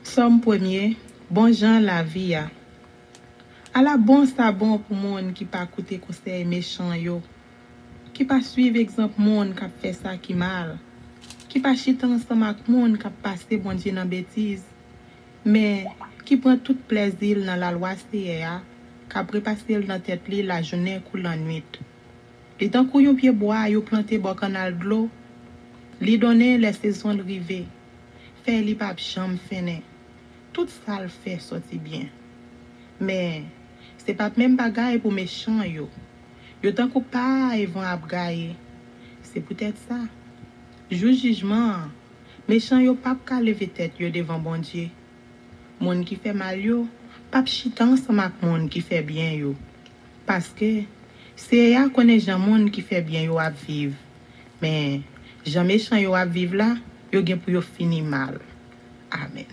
Somme premier, bon Jean la vie a. À la bon ça bon pour monde qui pas écouter conseil méchant yo, qui pas suivre exemple monde qui fait ça qui mal, qui pas chita ensemble avec monde qui passer bon Dieu dans bêtise, mais qui prend tout plaisir dans la loi CA, qui prépasser dans tête li la journée ou la nuit. Les temps qu'on yon pied bois yo planté bon canal de l'eau, li donner les saisons de river, fait li pas chambre fene. Tout ça le fait sortir bien. Mais c'est pas même bagaille pour méchant yo. Yo tant qu'on pas ils vont abgaye. c'est peut-être ça. Jour jugement, méchant yo pas ka lever tête yo devant bon Dieu. Monde qui fait mal yo, pas chita ensemble avec monde qui fait bien yo. Parce que c'est ya connaît gens monde qui fait bien yo à vivre. Mais gens méchant yo à vivre là, yo gen pour yo finir mal. Amen.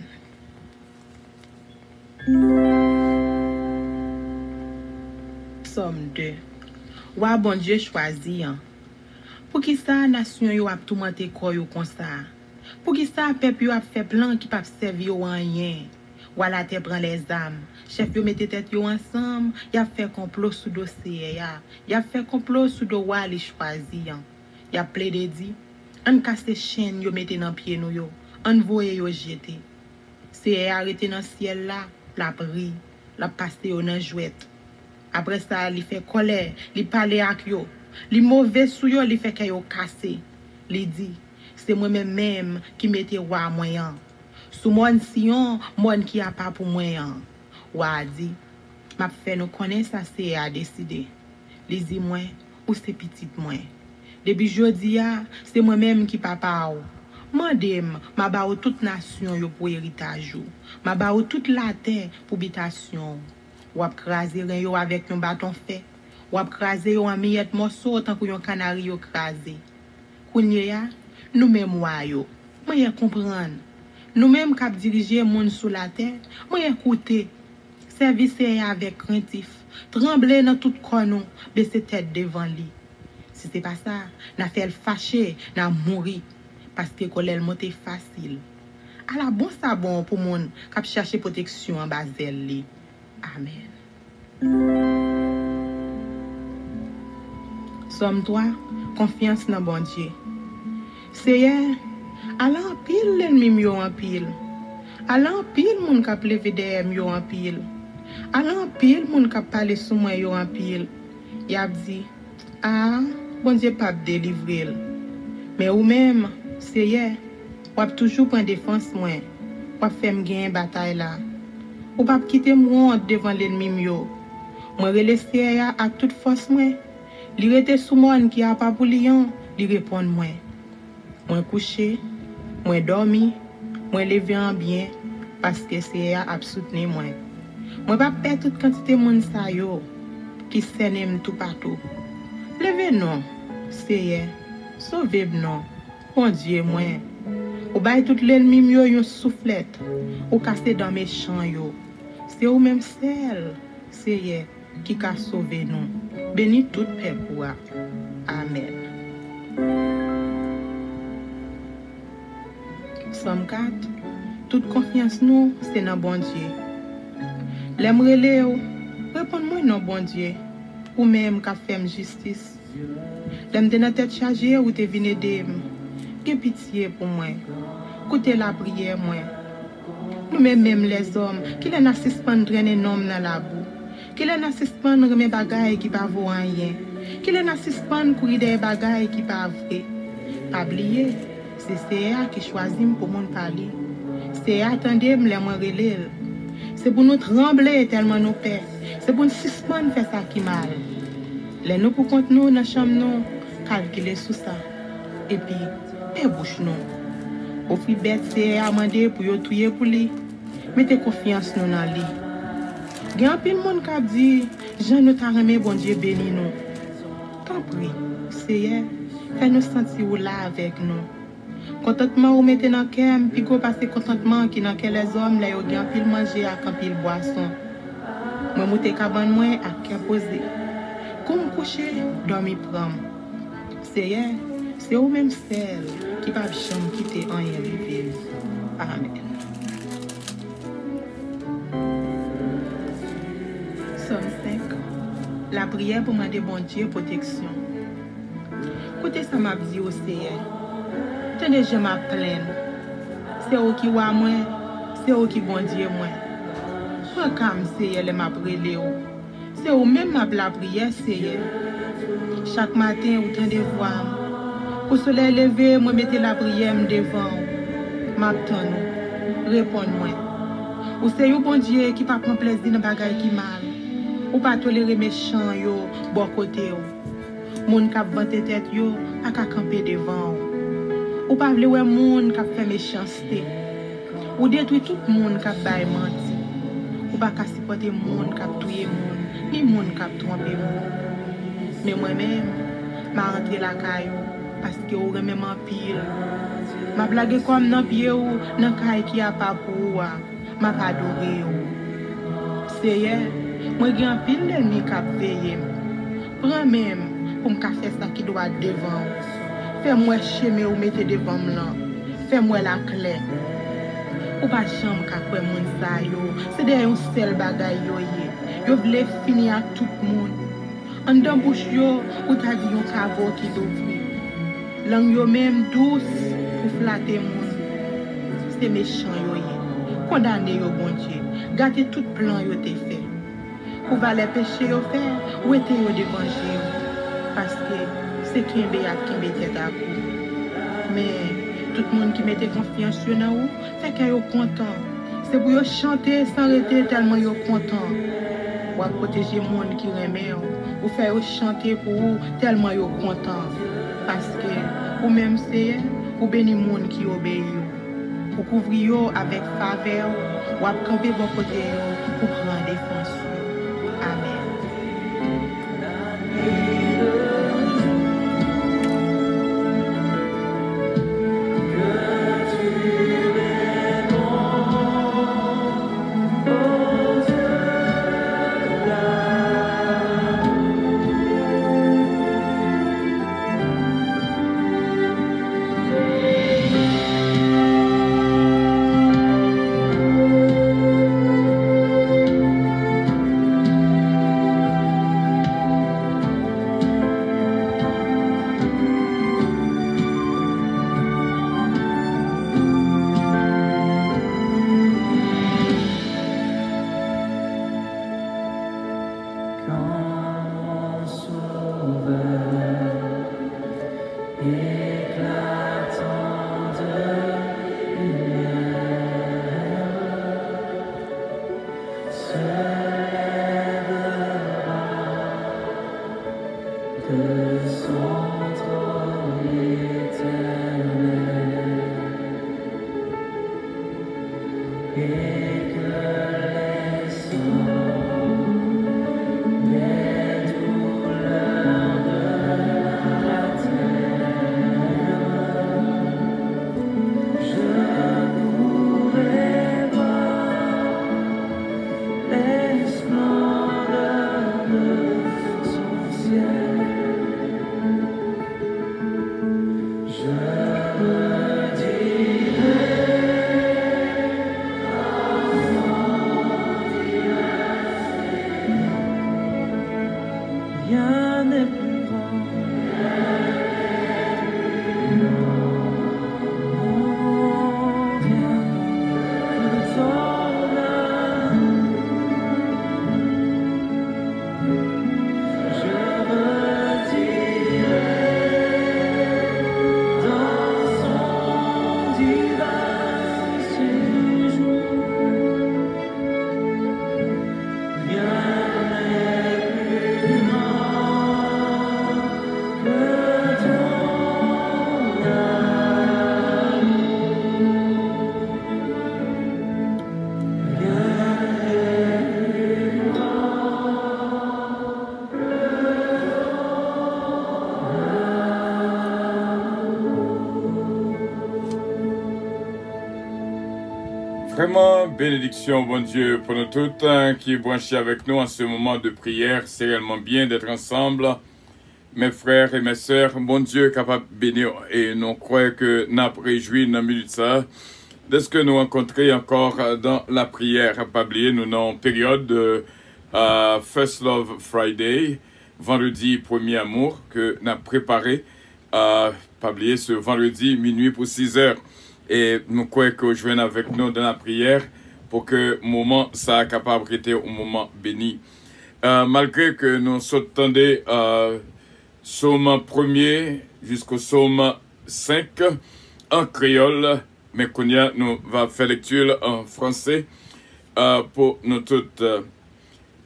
Somme 2. Wa bon Dieu choisi hein. Pour qui ça nation yo a tourmenté ko yo comme ça? Pour qui ça peuple yo a fait plan qui pas servir yo en rien? Voilà te prend les âmes. Chef yo mette tête yo ensemble, y a fait complot sous dossier ya. Y a fait complot sous do wa li choisi hein. Y a plaidé dit, on casse chaîne yo mette dans pied nou yo, on voye yo jeter. C'est arrêté dans ciel là, la prie, la passer yo dans jouette. Après ça, il fait colère, il parle avec yo. Li mauvais sou yo, li fait que yo cassé. Li dit, c'est moi-même qui mette roi moyen. Sous mon Sion, mon qui a pas pour moyen. Wa dit, m'a fait nous connaître ça c'est à décider. Li dit moi ou c'est petit moi. Depuis jodi a, c'est moi-même qui papa ou. Mandem, ma ba ou toute nation yo pour héritage ou. Ma ba ou toute la terre pour habitation. Ou ap kraser yo avec un bâton fait. Ou ap kraser yo en miette morceau tant que yon canari yo krasé. Kounye ya, nous même wa yo. Moi comprendre. Nous même k'ap diriger moun sous la terre, moi écouter. Service avec craintif. Trembler dans tout corps nous, baisser tête devant lui. Si c'est pas ça, n'a fait le fâché, n'a mouri parce que colère monte facile. À la bon ça bon pour moun k'ap chercher protection en bas d'elle li. Amen. Somme 3, confiance dans bon Dieu. Seigneur, ala en pile l'ennemi yo en pile. Ala en pile moun k'ap levé derrière yo en pile. Ala en pile moun k'ap parler sous moi yo en pile. Y a dit, ah, bon Dieu pas délivrer. Mais ou même, Seigneur, ou ap toujours prendre défense moi. Ou ap fait me gagner bataille là. Ou pas quitter moi devant l'ennemi yo. Moi relester à toute force moi. Li rete sous moi qui a pas pour lion, li répond moi. Moi couché, moi dormi, moi levé en bien parce que c'est a soutenir moi. Moi pas perdre toute quantité moun sa yo qui s'aime tout partout. Levez non, c'est sauvez non. Bon Dieu moi. Ou bay tout l'ennemi yo yon soufflette. Ou casser dans mes champs yo. C'est ou même celle, c'est qui a sauvé nous. Bénis tout peuple. Amen. Somme 4. Toute confiance nous, c'est dans bon Dieu. L'aimerait Léo, réponds-moi non bon Dieu. Ou même qu'a fait justice. L'aime de notre tête chargée ou te vine d'aimer. Que pitié pour moi. Écoutez la prière moi. Nous même les hommes, qui les n'assistent pas traîner un homme dans la boue. Qui les n'assistent pas remettre bagaille qui pas vaut rien. Qui les n'assistent pas courir des bagailles qui pas vrai. Pas oublier, c'est CA qui choisit pour mon parler. C'est attendez les moi relève. C'est pour nous trembler tellement nous peur. C'est pour nous suspendre faire ça qui mal. Les nous pour compte nous dans chambre nous calculer sous ça. Et puis bouche nous. Offrir bête c'est amender pour yo touyer pour lui. Mettez confiance nous dans lui. Gen un pile monde qui dit Jean nous t'a remis bon Dieu béni nous. Tant pis, Seigneur, fais-nous sentir ou là avec nous. Contentement ou mettez dans cœur, puis go passer contentement qui dans les hommes là yo gen pile manger ak pile boisson. Moi monter cabane moi à cœur posé. Comme coucher, dormir prendre. Seigneur, c'est ou même celle qui pas jamais quitter en rien vivre. Amen. Somme 5. La prière pour demander bon Dieu protection. Écoutez ça m'a dit au Seigneur. Tenez, je m'appelle. C'est eux qui voient moi, c'est eux qui bon Dieu moi. Moi comme Seigneur m'a brûlé. C'est eux même m'a la prière Seigneur. Chaque matin ou temps de voir. Pour soleil levé, moi mettez la prière devant. M'attend nous. Réponds-moi. Ou c'est eux bon Dieu qui pas prend plaisir dans bagaille qui mal. Ou pas tolérer méchant yo bon côté yo. Moun k'ap vante tête yo, pas qu'à camper devant. Ou pas vle ouais moun k'ap fait méchanceté. Ou détruit tout moun k'ap bay menti. Ou pas qu'à supporter moun k'ap touye moun, ni moun k'ap tromper moun. Mais moi-même, m'a rentré la caillou parce que ou remet en pile. M'a blague comme nan pied ou nan caille qui a pas pour m'a pas adoré ou. C'est hier, moi gen pile l'ennemi k'ap veillé. Prends même pour me faire ça qui doit devant. Fais-moi chemin ou mettez devant moi. Fais-moi la clé. Ou pas chambre ka kwe moun sa yo. C'est derrière un seul bagay yo ye. Yo vle finir à tout moun. En dans bouche yo, ou ta di yon kavo qui d'ouvri. Lang yo même douce pour flatter moun. C'est méchant yo ye. Condamné yo bon Dieu. Gâter tout plan yo te fait. Ou va les péchés yo faire, ou ete yo dévanger yo. Parce que c'est Kimbe a Kimbe tête à coup. Mais tout le monde qui mettait confiance sur nous, fait qu'ils sont contents. C'est pour eux chanter sans arrêter tellement ils sont contents. Ou à protéger le monde qui remet, ou faire chanter pour eux tellement ils sont contents. Parce que, ou même c'est, ou bénir le monde qui obéit. Ou couvrir avec faveur, ou à camper bon côté pour prendre défense. Amen. Vraiment, bénédiction, bon Dieu, pour nous tous qui est branchés avec nous en ce moment de prière. C'est réellement bien d'être ensemble. Mes frères et mes sœurs, bon Dieu, capable de bénir. Et nous croyons que nous avons réjoui dans la minute ça. Dès que nous rencontrons encore dans la prière, pas oublier, nous sommes en période de First Love Friday, vendredi premier amour, que nous avons préparé, pas oublier, ce vendredi minuit pour 6 heures. Et nous croyons que vous joignez avec nous dans la prière pour que le moment soit capable d'être un moment béni. Malgré que nous s'attendons Psaume 1er jusqu'au Psaume 5 en créole, mais qu'on y a, nous va faire lecture en français pour nous toutes.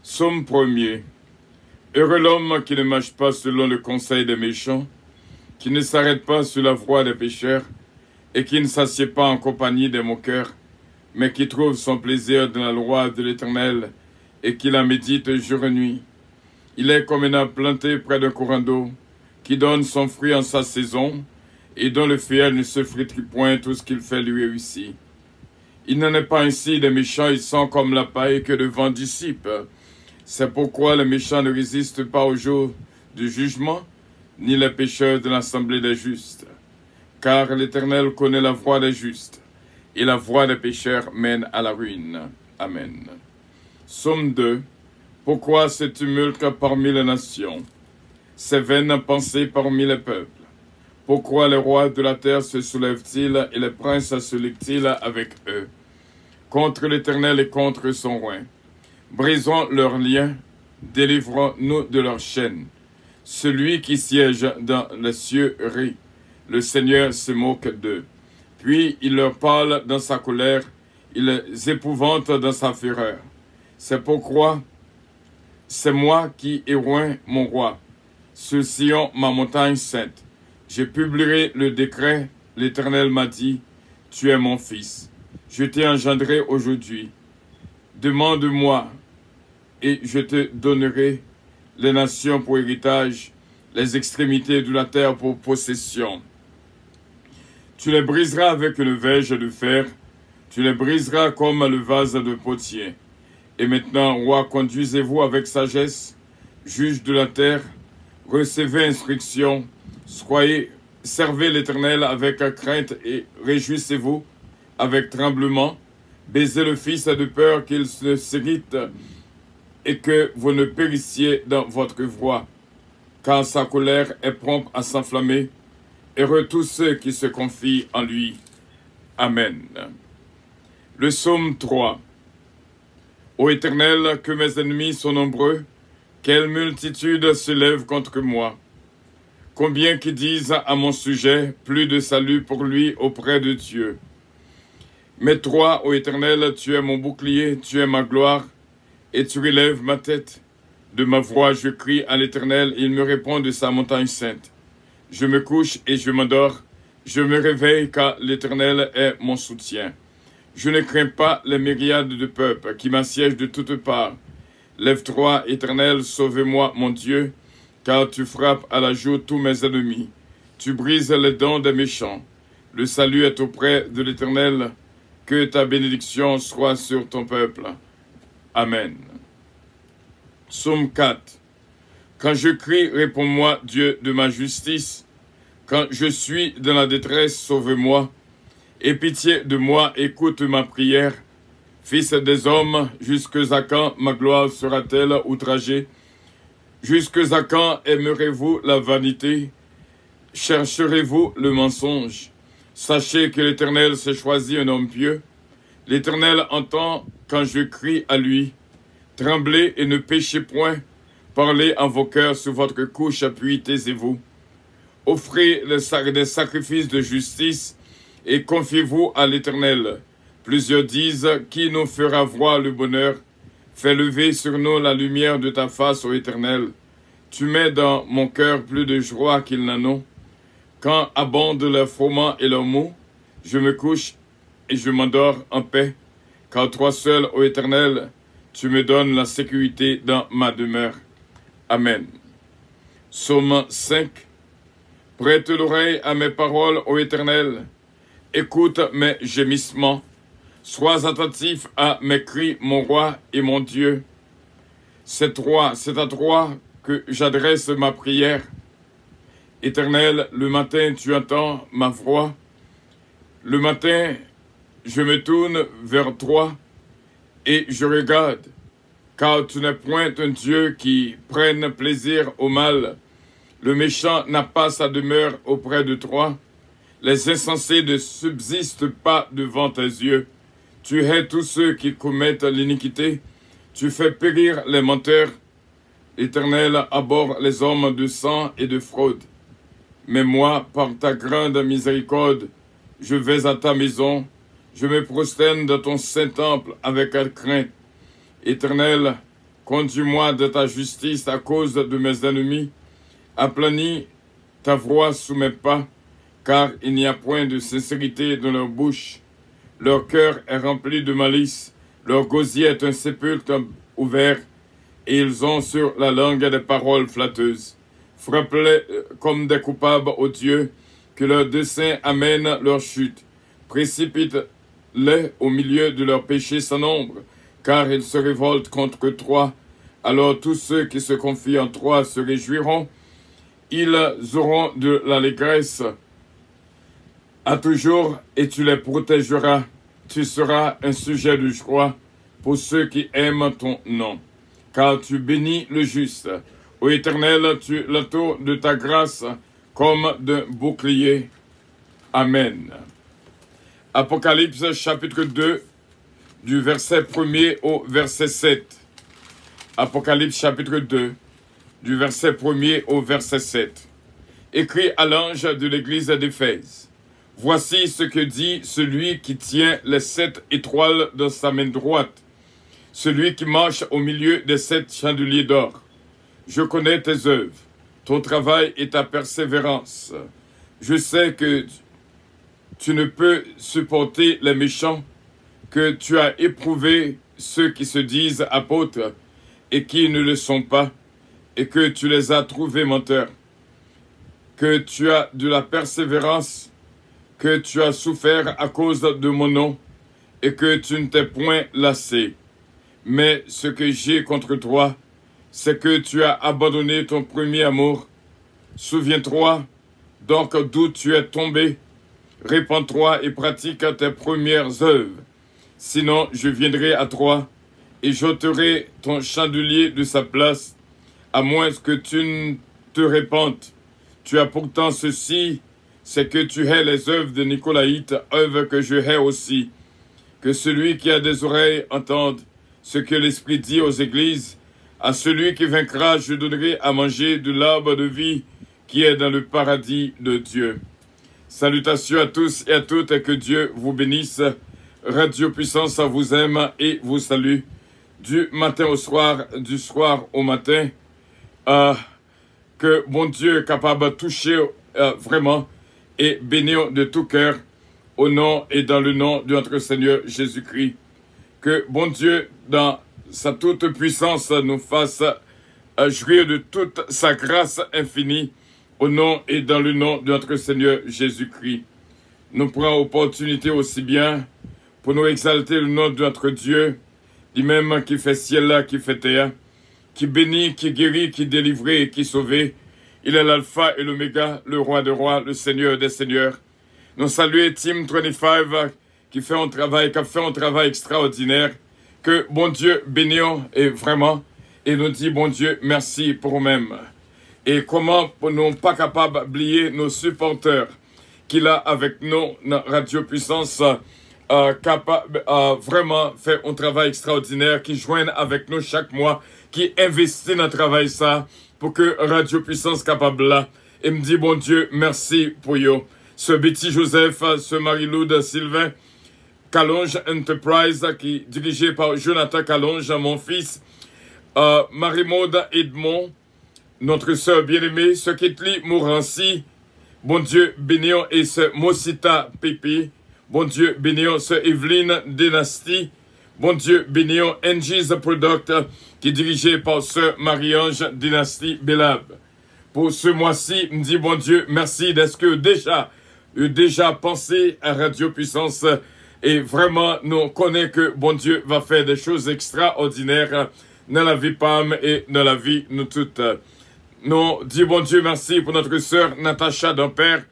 Psaume 1er. Heureux l'homme qui ne marche pas selon le conseil des méchants, qui ne s'arrête pas sur la voie des pécheurs, et qui ne s'assied pas en compagnie des moqueurs, mais qui trouve son plaisir dans la loi de l'Éternel, et qui la médite jour et nuit. Il est comme un arbre planté près d'un courant d'eau, qui donne son fruit en sa saison, et dont le feuillage ne se flétrit point, tout ce qu'il fait lui réussit. Il n'en est pas ainsi des méchants, ils sont comme la paille que le vent dissipe. C'est pourquoi les méchants ne résistent pas au jour du jugement, ni les pécheurs de l'assemblée des justes. Car l'Éternel connaît la voie des justes, et la voie des pécheurs mène à la ruine. Amen. Psaume 2. Pourquoi ce tumulte parmi les nations, ces vaines pensées parmi les peuples? Pourquoi les rois de la terre se soulèvent-ils et les princes se liguent-ils avec eux? Contre l'Éternel et contre son roi. Brisons leurs liens, délivrons-nous de leurs chaînes. Celui qui siège dans les cieux rit, le Seigneur se moque d'eux. Puis il leur parle dans sa colère, il les épouvante dans sa fureur. C'est pourquoi c'est moi qui ai oint mon roi, sur Sion, ma montagne sainte. Je publierai le décret, l'Éternel m'a dit, tu es mon fils. Je t'ai engendré aujourd'hui. Demande-moi, et je te donnerai les nations pour héritage, les extrémités de la terre pour possession. Tu les briseras avec une verge de fer, tu les briseras comme le vase de potier. Et maintenant, roi, conduisez-vous avec sagesse, juge de la terre, recevez instruction, servez l'Éternel avec crainte et réjouissez-vous avec tremblement, baisez le Fils de peur qu'il ne s'irrite et que vous ne périssiez dans votre voie, car sa colère est prompte à s'enflammer. Heureux tous ceux qui se confient en lui. Amen. Le psaume 3. Ô Éternel, que mes ennemis sont nombreux, quelle multitude se lève contre moi. Combien qui disent à mon sujet, plus de salut pour lui auprès de Dieu. Mais toi, ô Éternel, tu es mon bouclier, tu es ma gloire, et tu relèves ma tête. De ma voix, je crie à l'Éternel, il me répond de sa montagne sainte. Je me couche et je m'endors, je me réveille car l'Éternel est mon soutien. Je ne crains pas les myriades de peuples qui m'assiègent de toutes parts. Lève-toi, Éternel, sauve-moi, mon Dieu, car tu frappes à la joue tous mes ennemis. Tu brises les dents des méchants. Le salut est auprès de l'Éternel. Que ta bénédiction soit sur ton peuple. Amen. Psaume 4. Quand je crie, réponds-moi, Dieu de ma justice. Quand je suis dans la détresse, sauve-moi. Aie pitié de moi, écoute ma prière. Fils des hommes, jusque à quand ma gloire sera-t-elle outragée? Jusque à quand aimerez-vous la vanité? Chercherez-vous le mensonge? Sachez que l'Éternel s'est choisi un homme pieux. L'Éternel entend quand je crie à lui. Tremblez et ne péchez point. Parlez en vos cœurs sur votre couche, puis taisez-vous. Offrez des sacrifices de justice et confiez-vous à l'Éternel. Plusieurs disent, qui nous fera voir le bonheur? Fais lever sur nous la lumière de ta face, ô Éternel. Tu mets dans mon cœur plus de joie qu'ils n'en ont. Quand abondent leurs froment et leurs maux, je me couche et je m'endors en paix. Car toi seul, ô Éternel, tu me donnes la sécurité dans ma demeure. Amen. Psaume 5. Prête l'oreille à mes paroles, ô Éternel. Écoute mes gémissements. Sois attentif à mes cris, mon roi et mon Dieu. C'est à toi que j'adresse ma prière. Éternel, le matin, tu entends ma voix. Le matin, je me tourne vers toi et je regarde, car tu n'es point un Dieu qui prenne plaisir au mal. Le méchant n'a pas sa demeure auprès de toi. Les insensés ne subsistent pas devant tes yeux. Tu hais tous ceux qui commettent l'iniquité. Tu fais périr les menteurs. L'Éternel abhorre les hommes de sang et de fraude. Mais moi, par ta grande miséricorde, je vais à ta maison. Je me prosterne dans ton saint temple avec crainte. Éternel, Conduis-moi de ta justice à cause de mes ennemis. Aplanis ta voix sous mes pas, car il n'y a point de sincérité dans leur bouche. Leur cœur est rempli de malice, leur gosier est un sépulcre ouvert, et ils ont sur la langue des paroles flatteuses. Frappe-les comme des coupables odieux, que leur dessein amène leur chute. Précipite-les au milieu de leurs péchés sans nombre, car ils se révoltent contre toi. Alors tous ceux qui se confient en toi se réjouiront. Ils auront de l'allégresse à toujours, et tu les protégeras. Tu seras un sujet de joie pour ceux qui aiment ton nom. Car tu bénis le juste. Ô Éternel, tu l'entoures de ta grâce comme d'un bouclier. Amen. Apocalypse chapitre 2, du verset 1er au verset 7. Apocalypse chapitre 2, du verset 1er au verset 7. Écrit à l'ange de l'église d'Éphèse. Voici ce que dit celui qui tient les 7 étoiles dans sa main droite, celui qui marche au milieu des 7 chandeliers d'or. Je connais tes œuvres, ton travail et ta persévérance. Je sais que tu ne peux supporter les méchants, que tu as éprouvé ceux qui se disent apôtres et qui ne le sont pas, et que tu les as trouvés menteurs, que tu as de la persévérance, que tu as souffert à cause de mon nom, et que tu ne t'es point lassé. Mais ce que j'ai contre toi, c'est que tu as abandonné ton premier amour. Souviens-toi donc d'où tu es tombé. Répands-toi et pratique tes premières œuvres. Sinon, je viendrai à toi et j'ôterai ton chandelier de sa place, à moins que tu ne te répandes. Tu as pourtant ceci, c'est que tu hais les œuvres de Nicolaïte, œuvres que je hais aussi. Que celui qui a des oreilles entende ce que l'Esprit dit aux églises. À celui qui vaincra, je donnerai à manger de l'arbre de vie qui est dans le paradis de Dieu. Salutations à tous et à toutes, et que Dieu vous bénisse. Radio Puissance vous aime et vous salue. Du matin au soir, du soir au matin. Que bon Dieu est capable de toucher vraiment et bénir de tout cœur au nom et dans le nom de notre Seigneur Jésus-Christ. Que bon Dieu, dans sa toute puissance, nous fasse jouir de toute sa grâce infinie au nom et dans le nom de notre Seigneur Jésus-Christ. Nous prenons opportunité aussi bien pour nous exalter le nom de notre Dieu, lui-même qui fait ciel là, qui fait terre, qui bénit, qui guérit, qui délivre et qui sauve. Il est l'alpha et l'oméga, le roi des rois, le seigneur des seigneurs. Nous saluons Team 25 qui a fait un travail extraordinaire. Que bon Dieu bénisse et vraiment, et nous dit bon Dieu merci pour nous-mêmes. Et comment nous pas capables d'oublier nos supporters qu'il a avec nous, notre Radio Puissance, capable vraiment fait un travail extraordinaire, qui joignent avec nous chaque mois, qui investit dans le travail ça, pour que Radio Puissance capable là. Et me dit bon Dieu merci pour eux. Ce Betty Joseph, ce Marie-Lou Sylvain, Calonge Enterprise, qui est dirigé par Jonathan Calonge, mon fils, Marie-Maude Edmond, notre sœur bien-aimée, ce Ketli Mourancy, bon Dieu bénir, et ce Mosita Pépi, bon Dieu bénir, ce Evelyne Dynasty, bon Dieu bénir, NG's Product, qui est dirigé par sœur Marie-Ange Dynasty Belab. Pour ce mois-ci, me dit bon Dieu merci d'être que déjà pensé à Radio Puissance. Et vraiment, nous connaissons que bon Dieu va faire des choses extraordinaires dans la vie Pam et dans la vie nous toutes. Nous disons bon Dieu merci pour notre sœur Natacha Dampère.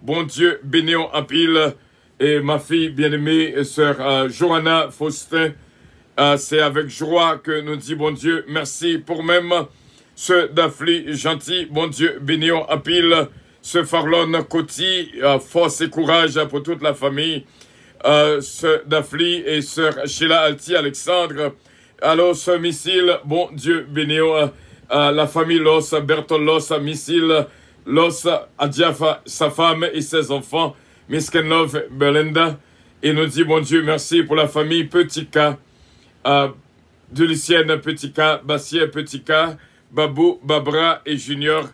Bon Dieu béni en pile. Et ma fille bien-aimée, sœur Johanna Faustin. C'est avec joie que nous disons bon Dieu merci pour même ce Dafli gentil. Bon Dieu béni en pile. Ce Farlon Coty, force et courage pour toute la famille. Sœur Dafli et sœur Sheila Alti Alexandre. Alors, sœur Missile, bon Dieu béni la famille Los, Bertol Los, Missile, Los, Adjafa, sa femme et ses enfants, Miskenlov, Belinda. Et nous dit bon Dieu merci pour la famille Petit K, de Lucienne Petit K, Bastien Petit K, Babou, Babra et Junior.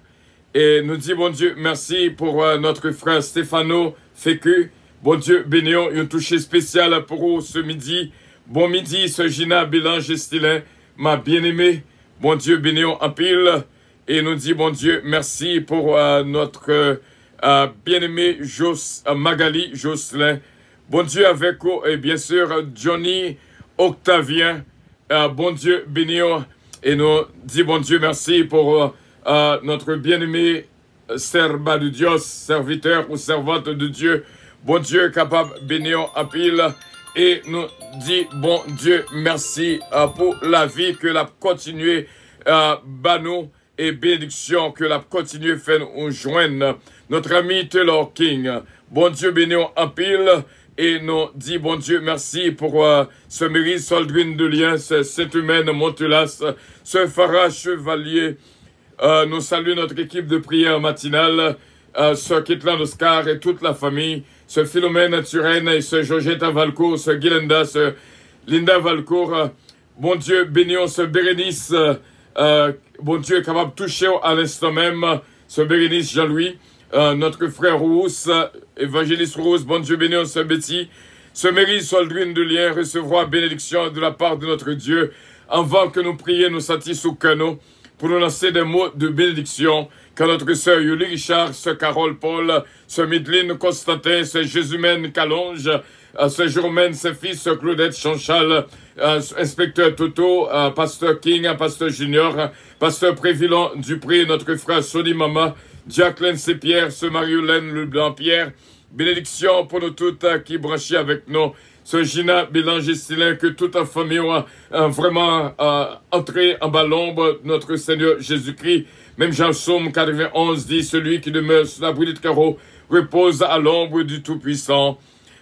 Et nous dit, bon Dieu, merci pour notre frère Stéphano Fécu. Bon Dieu, bénions, un toucher spécial pour vous ce midi. Bon midi, ce Gina Bilan Gestilin, ma bien-aimée. Bon Dieu, bénions en pile. Et nous dit, bon Dieu, merci pour notre bien-aimé Magali Jocelyn. Bon Dieu avec vous, et bien sûr, Johnny Octavien. Bon Dieu, bénions. Et nous dit, bon Dieu, merci pour notre bien-aimé serba de Dieu, serviteur ou servante de Dieu. Bon Dieu, capable, bénions en pile. Et nous dit, bon Dieu, merci pour la vie que l'a continué Banou et bénédiction que l'a continué faire nous joindre. Notre ami Taylor King. Bon Dieu, bénions en pile. Et nous dit, bon Dieu, merci pour ce mérite Soldrine de Lien, cette humaine Montulas, ce Farah Chevalier. Nous saluons notre équipe de prière matinale, ce Kitlan Oscar et toute la famille, ce Philomène Turenne et ce Georgette Valcourt, ce Guilenda, ce Linda Valcourt. Bon Dieu, bénions ce Bérénice, bon Dieu, capable de toucher à l'instant même, ce Bérénice Jean-Louis, notre frère Rousse, évangéliste Rousse, bon Dieu, bénions ce Betty, ce Mairie Soldrine de Lien recevra bénédiction de la part de notre Dieu, avant que nous prions, nous satisfons canaux, pour nous lancer des mots de bénédiction, quand notre sœur Yuli Richard, ce Carole Paul, ce Midline Constantin, ce Jésumène Calonge, ce Jourmène, ce fils, ce Claudette Chanchal, inspecteur Toto, pasteur King, pasteur Junior, pasteur Prévilon Dupré, notre frère Sony Mama, Jacqueline Pierre, ce Marie-Hélène Leblanc-Pierre, bénédiction pour nous toutes qui branchent avec nous. Ce Gina Bélanger-Stilin, que toute la famille a vraiment entré en bas l'ombre, notre Seigneur Jésus-Christ. Même Jean Somme 91 dit, celui qui demeure sous l'abri de carreau repose à l'ombre du Tout-Puissant.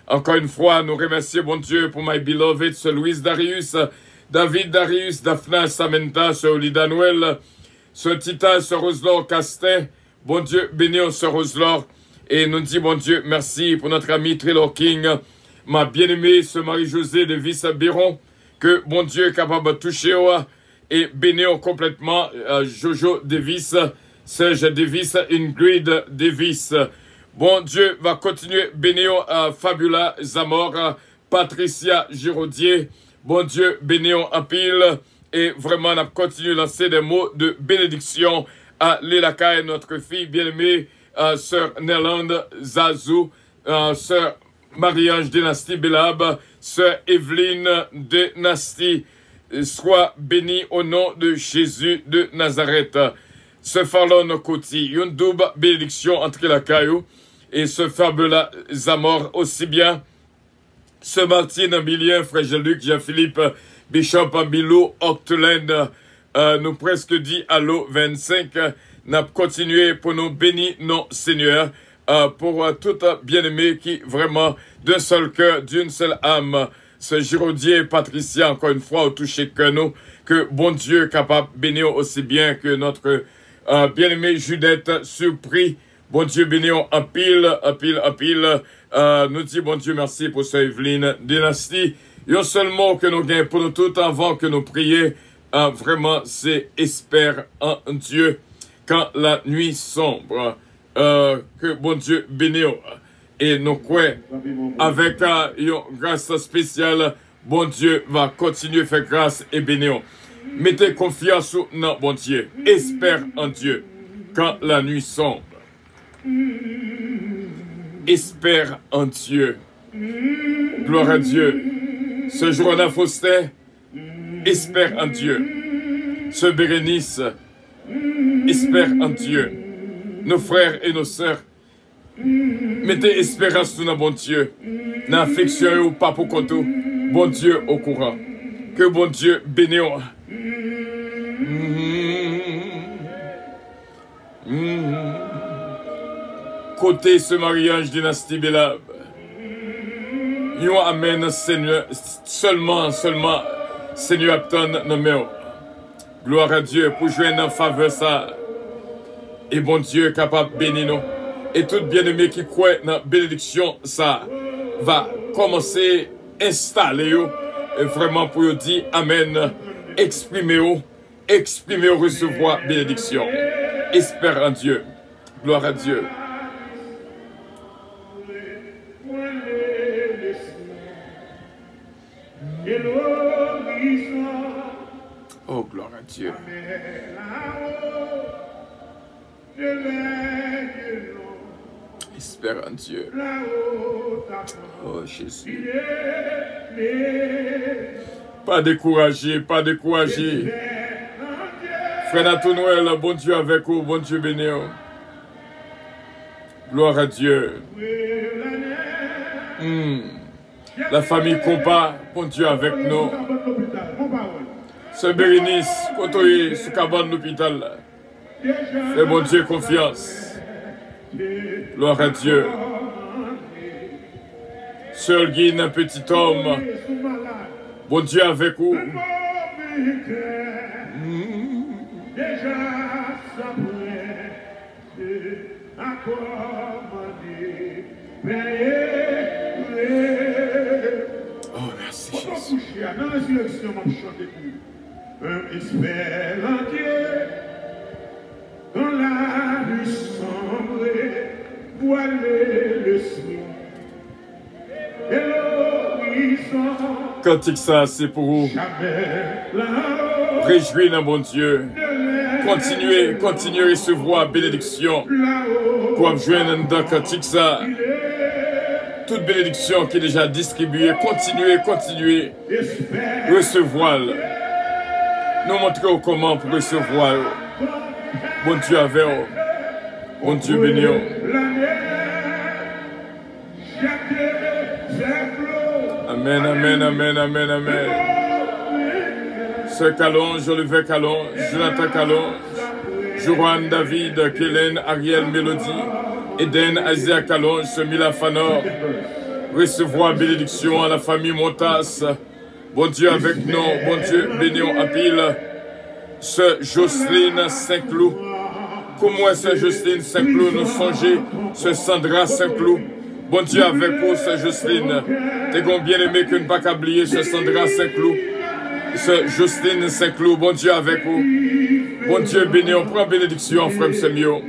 Encore une fois, nous remercions, bon Dieu, pour my beloved, ce Louis Darius, David Darius, Daphna Samantha, ce Olida Noël, ce Tita, ce Roselor Castin. Bon Dieu, bénis ce Roselor. Et nous dit, bon Dieu, merci pour notre ami Taylor King, ma bien-aimée, ce Marie-Josée de Vice-Biron, que bon Dieu est capable de toucher et bénir complètement Jojo Davis, Serge Davis, Ingrid Davis. Bon Dieu va continuer bénir Fabula Zamora, Patricia Giraudier. Bon Dieu bénir en pile et vraiment on a continué à lancer des mots de bénédiction à Lélaka, notre fille bien-aimée, sœur Nerland Zazou, sœur Marie-Ange Dynastie Belab, sœur Evelyne Dynastie, sois bénie au nom de Jésus de Nazareth. Ce Farlon Koti, une double bénédiction entre la caillou et ce Fabula Zamor aussi bien. Ce Martine Ambilien, frère Jean-Luc, Jean-Philippe, Bishop Ambilou, Octelaine, nous presque dit allô 25, n'a continué pour nous bénir, non Seigneur. Pour tout bien-aimé qui vraiment d'un seul cœur, d'une seule âme, ce Giraudier Patricia, encore une fois, au toucher que nous, que bon Dieu est capable de bénir aussi bien que notre bien-aimé Judette surpris. Bon Dieu bénir en pile, en pile, en pile. Nous dit bon Dieu merci pour ce Evelyne Dynastie. Il y a un seul mot que nous gagnons pour nous tous avant que nous prions. Vraiment, c'est espère en Dieu quand la nuit sombre. Que bon Dieu bénisse et nous croyons avec une grâce spéciale, bon Dieu va continuer à faire grâce et bénir. Mettez confiance dans bon Dieu, espère en Dieu quand la nuit sombre. Espère en Dieu. Gloire à Dieu. Ce jour-là, Faustin, espère en Dieu. Ce Bérénice, espère en Dieu. Nos frères et nos sœurs, mettez espérance dans bon Dieu, dans l'affection ou pas pour compte, bon Dieu au courant. Que bon Dieu bénisse. Côté ce mariage dynastie Belab, nous amène Seigneur, seulement, Seigneur Apton nommé. Gloire à Dieu pour jouer en faveur ça. Et bon Dieu est capable de bénir nous. Et tout bien-aimé qui croit dans la bénédiction, ça va commencer à installer. Et vraiment pour dire Amen. exprimez-vous, recevoir bénédiction. Espère en Dieu. Gloire à Dieu. Oh, gloire à Dieu. Espère en Dieu. Oh, Jésus. Pas découragé, pas découragé. Frère Nathan Noël, bon Dieu avec vous, bon Dieu béni. Gloire à Dieu. La famille Compas, bon Dieu avec nous. Sœur Bérénice, côtoyé sous cabane l'hôpital. Fais bon Dieu confiance. Gloire à Dieu. Sœur Guine, un petit homme. Bon Dieu avec vous. Oh, merci Jésus. Espère en Dieu, dans la nuit sombre, voiler le ciel. Et l'horizon. Cantique ça, c'est pour vous. Réjouis dans bon Dieu. Continuez à recevoir bénédiction. Pour joindre dans cantique ça. Toute bénédiction qui est déjà distribuée, continuez. Recevoir. Nous montrons comment pour recevoir. Bon Dieu avec vous. Bon Dieu béni. Amen, amen, amen, amen, amen. Sœur Calonge, Olivier Calonge, Jonathan Calonge, Joran David, Kellen, Ariel Mélodie, Eden, Isaiah Calonge, Mila Fanor. Recevoir bénédiction à la famille Montas. Bon Dieu avec nous, bon Dieu béni en pile. Sœur Jocelyne Saint-Cloud. Comment Sœur Jocelyne Saint-Cloud nous songer, Sœur Sandra Saint-Cloud. Bon Dieu avec vous, Sœur Jocelyne. T'es bien aimé que ne pas oublier Sœur Sandra Saint-Cloud. Sœur Jocelyne Saint-Cloud, bon Dieu avec vous. Bon Dieu béni, on prend bénédiction, frère Semio.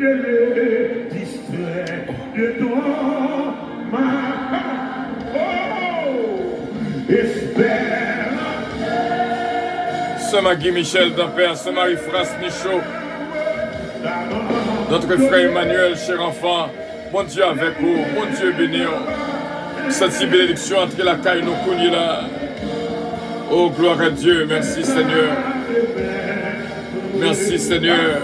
Sœur Maggie Michel d'Ampère, Sœur Marie-France Michaud. Notre frère Emmanuel, cher enfant. Bon Dieu avec vous, bon Dieu béni. Cette bénédiction entre la caille nous connaît là. Oh, gloire à Dieu, merci Seigneur. Merci Seigneur.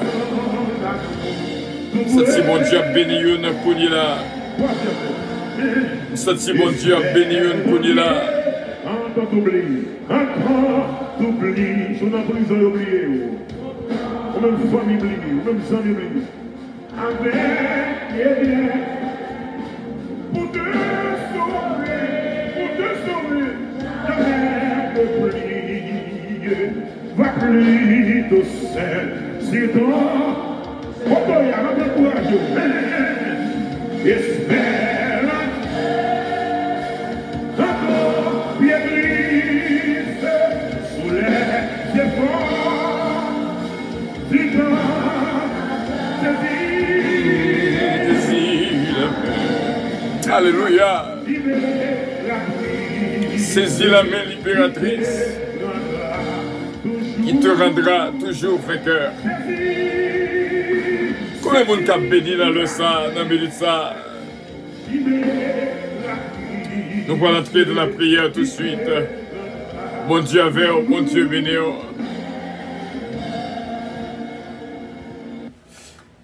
Cette bon Dieu a béni une connaît là. Cette bon Dieu a béni une connaît là. Encore t'oublies, je n'ai pas besoin d'oublier. Ou même famille oubliée, ou même famille oubliée. Avec bien. Pour te sauver, jamais ne plie. Va plus de sel, c'est toi. Oh, il y a un courage. Espère. Encore bien glisse sous les efforts. Alléluia. Saisis la main libératrice qui te rendra toujours vainqueur. Combien de monde qui a béni dans le sang, dans le ça? Nous allons entrer dans la prière tout de suite. Bon Dieu avec vous, bon Dieu béni.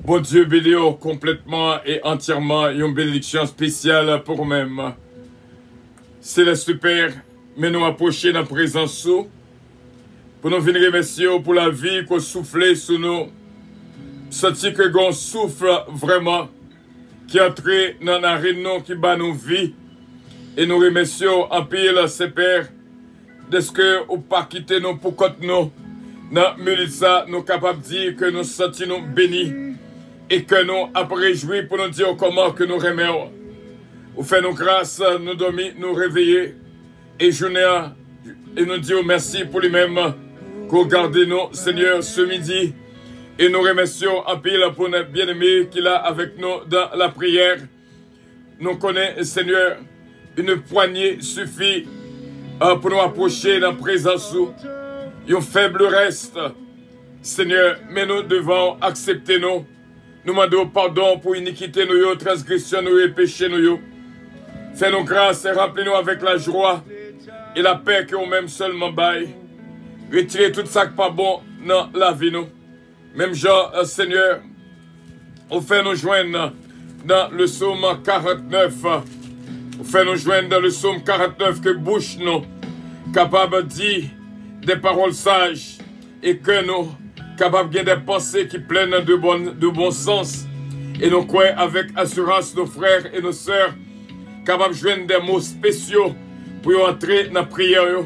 Bon Dieu béni complètement et entièrement. Une bénédiction spéciale pour vous-même. Céleste Père, mais nous approcher dans la présence sous. Pour nous venir remercier pour la vie qu'on souffle sur nous. Sentir que qu'on souffle vraiment. Qui entre dans l'arène qui bat nos vies. Et nous remercions en pile, ces pères, de ce que vous pas quitté nous pour côté nous. Dans Mélissa, nous sommes capables de dire que nous sentons nous bénis. Et que nous après jouer pour nous dire comment que nous remercions. Vous faites nos grâces, nous dormir, nous réveiller. Et journée, et nous dire merci pour lui-même. qu'on garde nous, Seigneur, ce midi. Et nous remercions en pile pour notre bien-aimé qu'il a avec nous dans la prière. Nous connaissons, Seigneur, une poignée suffit pour nous approcher dans la présence. Un faible reste, Seigneur, mais nous devons accepter nous. Nous demandons pardon pour iniquité, nous, transgression, nous et péché, nous. Fais-nous grâce et remplis-nous avec la joie et la paix que nous-mêmes seulement bail. Retirez tout ça qui n'est pas bon dans la vie, nous. Même genre, Seigneur, on fait nous joindre dans le psaume 49. On fait nous joindre dans le psaume 49 que bouche nous capable de dire des paroles sages et que nous capables de des pensées qui plaignent de bon sens. Et nous croyons avec assurance nos frères et nos sœurs capables de joindre des mots spéciaux pour entrer dans la prière.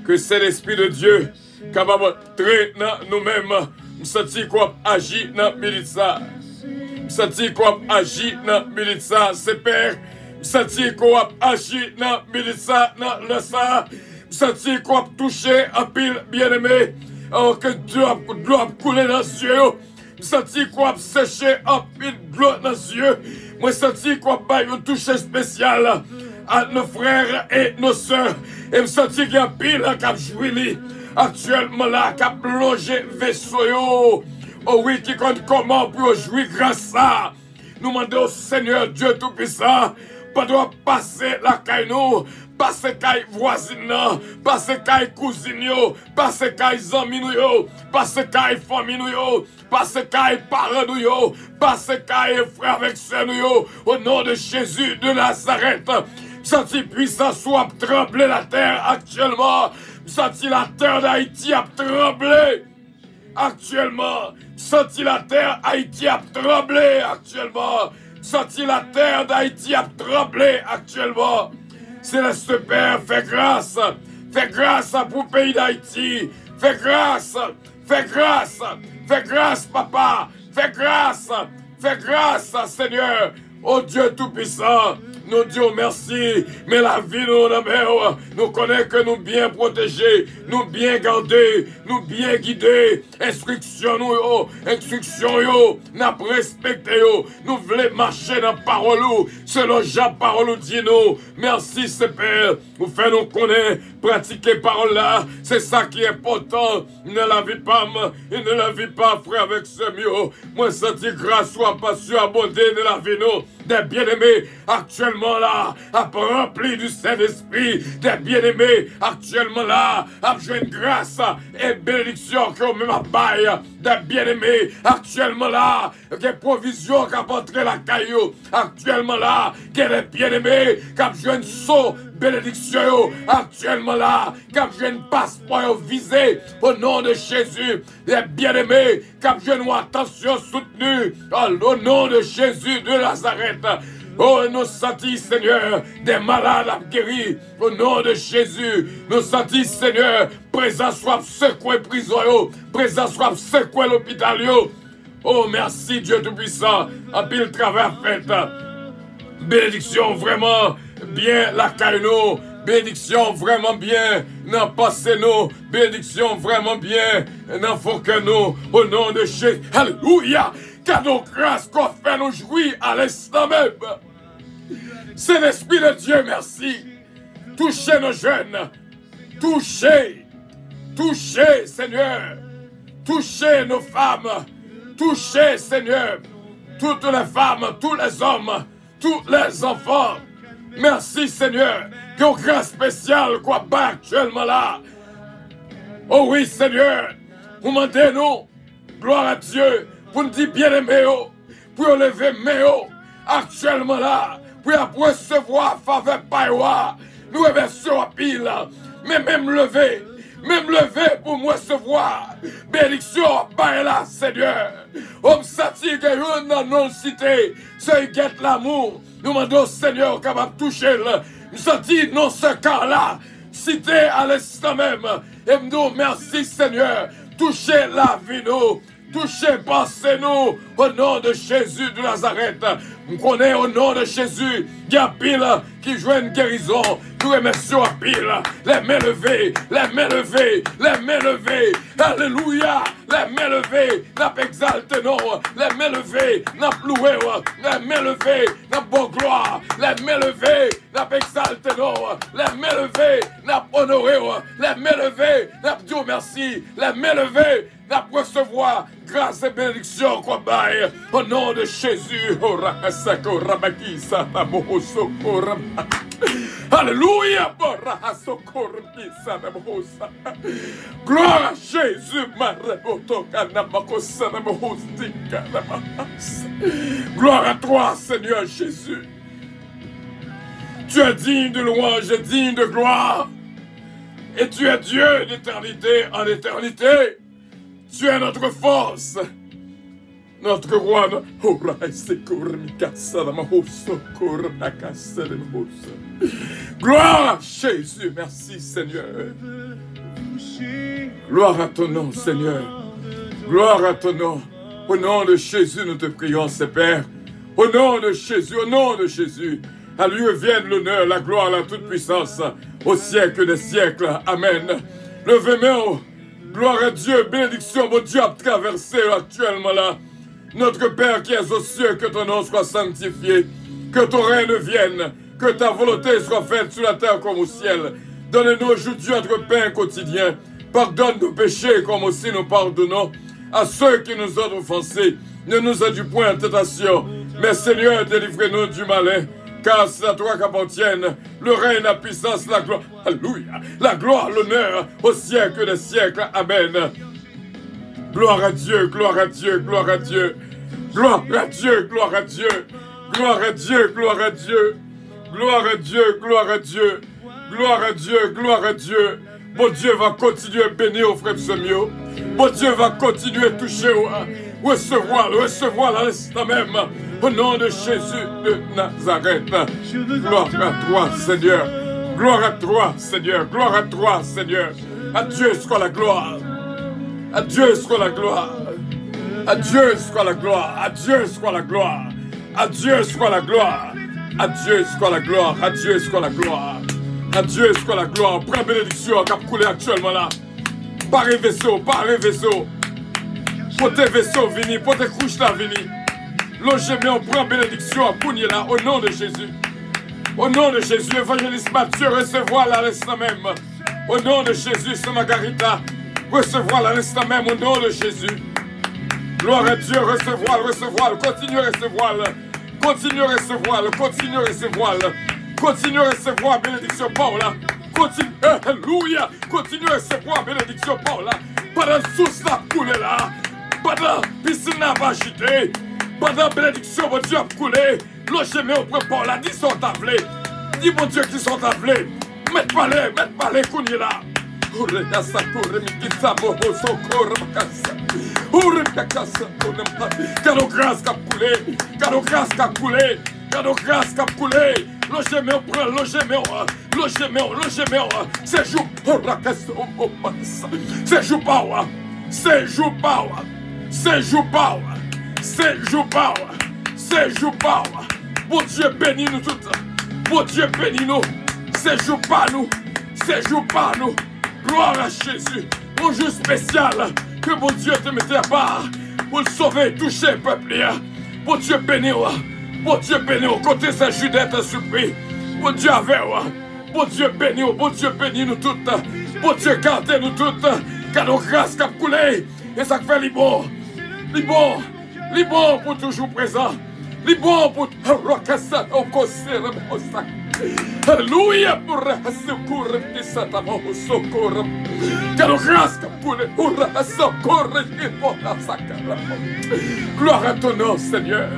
Que c'est l'Esprit de Dieu capable d'entrer dans nous-mêmes. Nous sentons qu'on agit dans la milite. Nous sentons qu'on agit dans la milite. C'est Père. Nous sentons qu'on agit dans la milite. Dans le sang. Nous sentons qu'on touché un pile bien-aimé. Oh, que Dieu a de l'eau couler dans les yeux. Nous sentons qu'on a séché un pile de l'eau dans les yeux. Moi, senti qu'on a un toucher spécial à nos frères et nos sœurs. Et nous sentons qu'il y a un pile qui a joué actuellement là, qui a plongé vaisseau. Oh oui, qui compte comment pour jouir grâce à. Nous demandons au Seigneur Dieu Tout-Puissant, pas de passer la caille nous, passer caille voisine, passer caille cousine, passer caille amis nous, passer caille famille nous, passer caille parents nous, passer caille frères avec sœurs nous, au nom de Jésus de Nazareth. Senti puissant soit trembler la terre actuellement. Senti la terre d'Haïti a tremblé actuellement. Senti la terre d'Haïti a tremblé actuellement. Senti la terre d'Haïti a tremblé actuellement. Céleste Père, fais grâce. Fais grâce pour le pays d'Haïti. Fais grâce. Fais grâce. Fais grâce, Papa. Fais grâce. Fais grâce, Seigneur. Oh Dieu Tout-Puissant. Nous disons merci, mais la vie nous connaissons que nous bien protégés, nous bien gardés, nous bien guidés. Instruction nous nous respecté, nous voulons marcher dans la parole, selon Jean parole dit nous. Merci, Père, vous faites nous connaître, pratiquer parole là, c'est ça qui est important. Ne la vis pas, et ne la vis pas, frère, avec ce mieux. Moi, senti grâce soit pas abondé de la vie nous, des bien-aimés actuellement là, à rempli du Saint-Esprit, des bien-aimés actuellement là, à jouer une grâce et bénédiction que vous même bail, des bien-aimés actuellement là, des provisions qui ont entré la caillou, actuellement là, des bien-aimés qui ont joué une saut bénédiction actuellement là, qui ont joué une passeport visé au nom de Jésus, des bien-aimés qui ont joué une attention soutenue au nom de Jésus de Nazareth. Oh, nous sentons, Seigneur, des malades à guérir au nom de Jésus. Nous sentons, Seigneur, présent soit secoué prison, présent soit secoué l'hôpital. Oh, merci Dieu Tout-Puissant, en pile travail fait. Bénédiction vraiment bien la caille-nous. Bénédiction vraiment bien dans passé nous. Bénédiction vraiment bien dans fouque nous. Au nom de Jésus. Alléluia. Cadeau grâce qu'on fait nous jouir à l'instant même. C'est l'Esprit de Dieu, merci. Touchez nos jeunes. Touchez. Touchez, Seigneur. Touchez nos femmes. Touchez, Seigneur. Toutes les femmes, tous les hommes, tous les enfants. Merci, Seigneur. Que grâce spéciale quoi bat actuellement là. Oh oui, Seigneur. Vous demandez-nous. Gloire à Dieu. Pour nous dire bien-aimé, pour lever méo, actuellement là, pour recevoir faveur par nous remercions à pile, mais même lever pour me recevoir, bénédiction par là, Seigneur. Homme satire que dans notre cité, c'est guette l'amour, nous demandons, Seigneur, capable de toucher, nous sentis dans ce cas-là, cité à l'instant même, et nous merci, Seigneur, toucher la vie, nous. touchez, passez-nous au nom de Jésus de Nazareth. On connaît au nom de Jésus, il y a pile qui joue une guérison. Nous remercions à pile. Les mains levées, les mains levées, les mains levées. Alléluia. Les mains levées, n'a exalté non. Les mains levées, n'a loué. Les mains levées, n'a bon gloire. Les mains levées, n'a exalté non. Les mains levées, n'a honoré. Les mains levées, n'a dit merci. Les mains levées, n'a recevoir grâce et bénédiction qu'on baille. Au nom de Jésus. Alléluia. Gloire à Jésus. Gloire à toi, Seigneur Jésus. Tu es digne de louange, digne de gloire. Et tu es Dieu d'éternité en éternité. Tu es notre force. Notre roi, gloire à Jésus, merci Seigneur. Gloire à ton nom, Seigneur. Gloire à ton nom. Au nom de Jésus, nous te prions, Père. Au nom de Jésus, au nom de Jésus. À lui vienne l'honneur, la gloire, la toute-puissance, au siècle des siècles. Amen. Levez-moi. Gloire à Dieu, bénédiction, mon Dieu, a traversé actuellement là. Notre Père qui es aux cieux, que ton nom soit sanctifié, que ton règne vienne, que ta volonté soit faite sur la terre comme au ciel. Donne-nous aujourd'hui notre pain quotidien. Pardonne nos péchés comme aussi nous pardonnons à ceux qui nous ont offensés. Ne nous aide point en tentation, mais Seigneur, délivrez-nous du malin. Car c'est à toi qu'appartiennent le règne, la puissance, la gloire. Alléluia. La gloire, l'honneur au siècle des siècles. Amen. Gloire à Dieu, gloire à Dieu, gloire à Dieu. Gloire à Dieu, gloire à Dieu. Gloire à Dieu, gloire à Dieu. Gloire à Dieu, gloire à Dieu. Gloire à Dieu, gloire à Dieu. Bon Dieu va continuer à bénir aux frères de Semio. Bon Dieu va continuer à toucher, recevoir l'instant même. Au nom de Jésus de Nazareth. Gloire à toi, Seigneur. Gloire à toi, Seigneur. Gloire à toi, Seigneur. À Dieu soit la gloire. À Dieu soit la gloire. À Dieu soit la gloire. À Dieu soit la gloire. À Dieu soit la gloire. À Dieu soit la gloire. À Dieu soit la gloire. À Dieu soit la gloire. Prends bénédiction qui a coulé actuellement là. Par les vaisseaux, par les vaisseaux. Pour tes vaisseaux, vini. Pour tes couches là, vini. Logez-moi, on prend bénédiction à Kouni là. Au nom de Jésus. Au nom de Jésus. Évangéliste Mathieu, recevoir là l'instant même. Au nom de Jésus, c'est Margarita. Recevoir à l'instant même au nom de Jésus. Gloire à Dieu, recevoir, recevoir, continuez à recevoir, continuez à recevoir, continuez à recevoir, continuez à recevoir, bénédiction Paula. Continue, alléluia, continuez à recevoir, bénédiction Paula. Pendant sous la coulée là, pendant piscine n'a pas agité, pendant bénédiction, mon Dieu a coulé, logez-moi auprès Paula, dis son tablé, dis mon Dieu qui sont tablés, mettez-moi les couilles là. Cadeau grâce qui a coulé, cadeau grâce qui a coulé, cadeau grâce qui a coulé. Logez-moi, c'est jour pour la question. C'est jour power, c'est jour power, c'est jour power, c'est jour power, c'est jour power. Bon Dieu bénis nous toutes, bon Dieu bénis nous, c'est jour par nous, c'est jour par nous. Gloire à Jésus, un jour spécial que mon Dieu te mettait à part pour le sauver et toucher le peuple. Bon Dieu béni, bon Dieu béni, côté sa Judette surpris. Bon Dieu avec, bon Dieu béni nous toutes. Bon Dieu gardez nous toutes, car nos grâces qui ont coulé. Et ça fait les bons pour toujours présent. Les bons pour au conseil Alléluia pour secours qui s'attend au secours. Que nos grâces pour le secours et pour la sacre. Gloire à ton nom, Seigneur.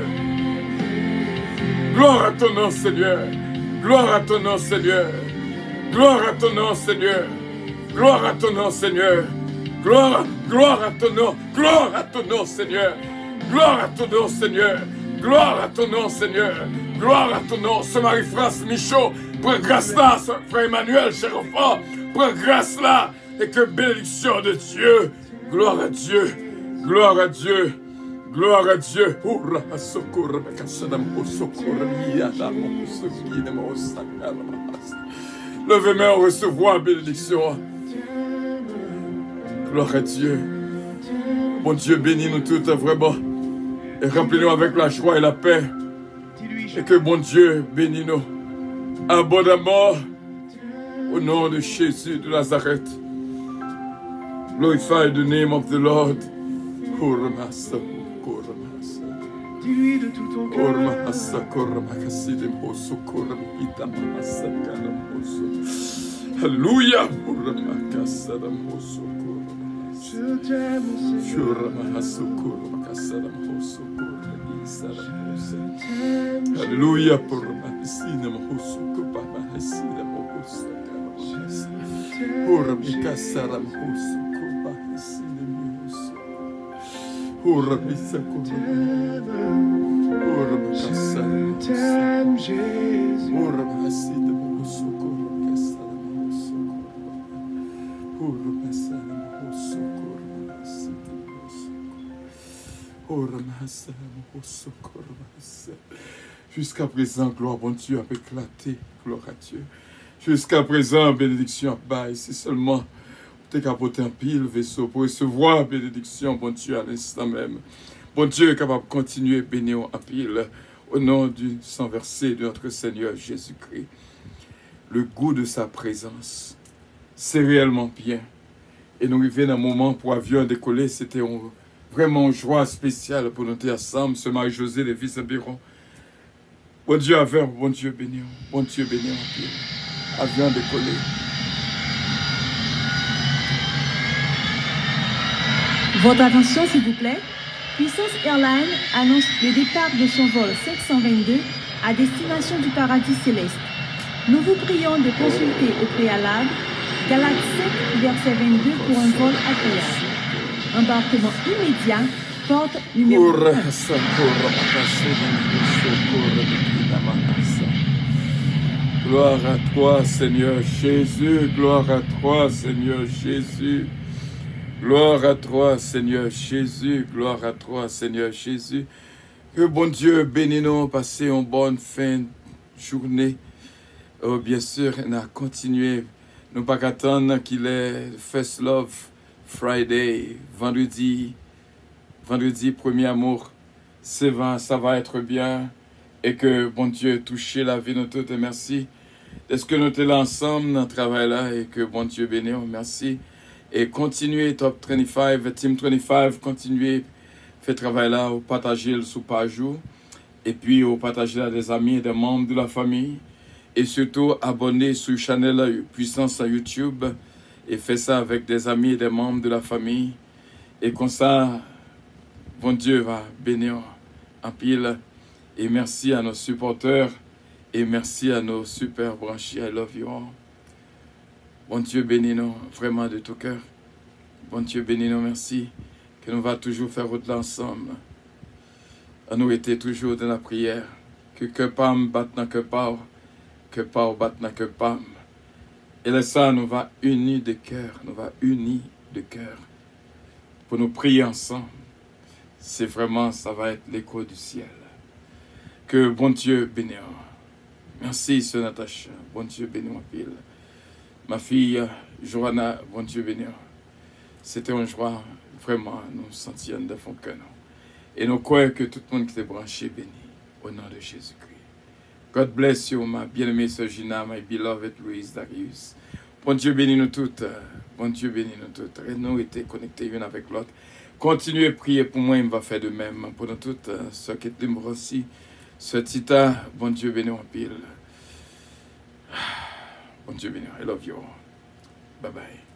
Gloire à ton nom, Seigneur. Gloire à ton nom, Seigneur. Gloire à ton nom, Seigneur. Gloire à ton nom, Seigneur. Gloire à ton nom. Gloire à ton nom, Seigneur. Gloire à ton nom, Seigneur. Gloire à ton nom, Seigneur. Gloire à ton nom, ce Marie-France Michaud. Prends grâce là, ce frère Emmanuel, cher enfant. Prends grâce là. Et que bénédiction de Dieu. Gloire à Dieu. Gloire à Dieu. Gloire à Dieu. Hurra, socorre, kassadam, socorre, yadam, socorre, levez-moi en recevoir bénédiction. Gloire à Dieu. Bon Dieu, bénis-nous toutes vraiment. Et remplis-nous avec la joie et la paix. Et que bon Dieu bénis-nous abondamment. Au nom de Jésus de Nazareth. Glorify the name of the Lord. Dis-lui de tout ton cœur. Alléluia. Je t'aime, Seigneur. Alléluia. Je t'aime, Jésus. Jusqu'à présent, gloire, bon Dieu, a éclaté, gloire à Dieu. Jusqu'à présent, bénédiction à bail, c'est seulement tu es capoté un pile vaisseau pour recevoir bénédiction, bon Dieu, à l'instant même. Bon Dieu est capable de continuer à bénir en pile au nom du sang versé de notre Seigneur Jésus-Christ. Le goût de sa présence, c'est réellement bien. Et nous arrivons dans un moment pour avion décoller, c'était vraiment une joie spéciale pour nous être ensemble, ce Marie-Josée, les fils de Biron. Bon Dieu, avec, bon Dieu béni, bon Dieu béni en pile. Avion décoller. Votre attention, s'il vous plaît. Puissance Airlines annonce le départ de son vol 522 à destination du paradis céleste. Nous vous prions de consulter au préalable Galates 7, verset 22 pour un vol agréable. Embarquement immédiat, porte numéro 1. Gloire à toi, Seigneur Jésus. Gloire à toi, Seigneur Jésus. Gloire à toi, Seigneur Jésus. Gloire à toi, Seigneur Jésus. Que bon Dieu bénisse-nous, passer une bonne fin de journée. Oh, bien sûr, on a continué. Nous pas qu'attendre qu'il est First Love Friday, vendredi, premier amour. Ça va être bien. Et que bon Dieu touche la vie de nous toutes. Et merci. Est-ce que nous sommes là ensemble dans le travail là et que bon Dieu bénisse. Merci. Et continuez, Top 25, Team 25, continuez, faites travail là, au partager sous page, et puis au partager à des amis et des membres de la famille, et surtout abonnez sur le channel Puissance à YouTube, et faites ça avec des amis et des membres de la famille, et comme ça, bon Dieu va bénir en pile, et merci à nos supporters, et merci à nos super branchis, I love you all. Bon Dieu bénis-nous vraiment de tout cœur. Bon Dieu bénis-nous, merci. Que nous va toujours faire route ensemble. À nous être toujours dans la prière. Que pam batte dans que pau batte dans que pam. Et là ça nous va unis de cœur. Nous va unis de cœur. Pour nous prier ensemble. C'est vraiment, ça va être l'écho du ciel. Que bon Dieu bénisse. Merci, Sœur Natacha. Bon Dieu bénisse ma pile. Ma fille, Johanna, bon Dieu béni. C'était une joie, vraiment, nous sentions de fond que nous. Et nous croyons que tout le monde qui est branché béni, au nom de Jésus-Christ. God bless you, ma bien-aimée Sœur Gina, my beloved Louise Darius. Bon Dieu bénit nous toutes. Bon Dieu bénit nous toutes. Et nous étions connectés l'une avec l'autre. Continuez à prier pour moi, il va faire de même. Pour nous toutes, Sœur Ketlim aussi, Sœur Tita, bon Dieu béni en pile. Bon Dieu béni. I love you all. Bye bye.